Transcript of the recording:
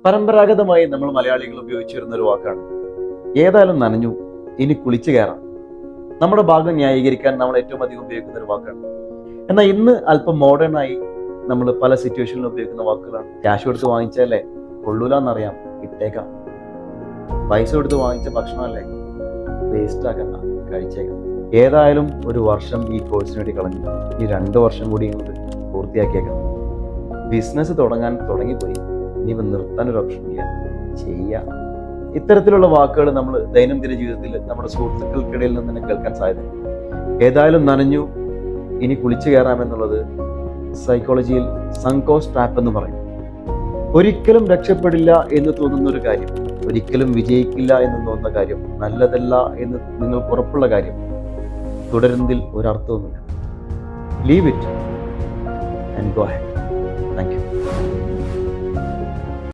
പരമ്പരാഗതമായി നമ്മൾ മലയാളികൾ ഉപയോഗിച്ചു വരുന്ന ഒരു വാക്കാണ് ഏതായാലും നനഞ്ഞു, ഇനി കുളിച്ചു കയറാം. നമ്മുടെ ഭാഗം ന്യായീകരിക്കാൻ നമ്മൾ ഏറ്റവും അധികം ഉപയോഗിക്കുന്ന ഒരു വാക്കാണ്. എന്നാൽ ഇന്ന് അല്പം മോഡേൺ ആയി നമ്മൾ പല സിറ്റുവേഷനിലും ഉപയോഗിക്കുന്ന വാക്കുകളാണ്. ക്യാഷ് കൊടുത്ത് വാങ്ങിച്ചാലേ കൊള്ളൂലെന്നറിയാം, ഇട്ടേക്കാം. പൈസ കൊടുത്ത് വാങ്ങിച്ച ഭക്ഷണമല്ലേ, വേസ്റ്റ് ആക്കണ്ട, കഴിച്ചേക്കാം. ഏതായാലും ഒരു വർഷം ഈ കോഴ്സിന് വേണ്ടി കളഞ്ഞു, ഈ 2 വർഷം കൂടി ഇങ്ങോട്ട് പൂർത്തിയാക്കിയേക്കാം. ബിസിനസ് തുടങ്ങിപ്പോയി, ഇനി നിർത്താൻ ഒരു ഓപ്ഷൻ ഇല്ല, ചെയ്യാം. ഇത്തരത്തിലുള്ള വാക്കുകൾ നമ്മൾ ദൈനംദിന ജീവിതത്തിൽ നമ്മുടെ സുഹൃത്തുക്കൾക്കിടയിൽ നിന്ന് തന്നെ കേൾക്കാൻ സാധ്യത. ഏതായാലും നനഞ്ഞു, ഇനി കുളിച്ചു കയറാമെന്നുള്ളത് സൈക്കോളജിയിൽ സങ്കോസ് ട്രാപ്പ് എന്ന് പറയും. ഒരിക്കലും രക്ഷപ്പെടില്ല എന്ന് തോന്നുന്ന ഒരു കാര്യം, ഒരിക്കലും വിജയിക്കില്ല എന്ന് തോന്നുന്ന കാര്യം, നല്ലതല്ല എന്ന് നിങ്ങൾക്ക് ഉറപ്പുള്ള കാര്യം തുടരുന്നതിൽ ഒരർത്ഥവുമില്ല. Leave it and go ahead. Thank U.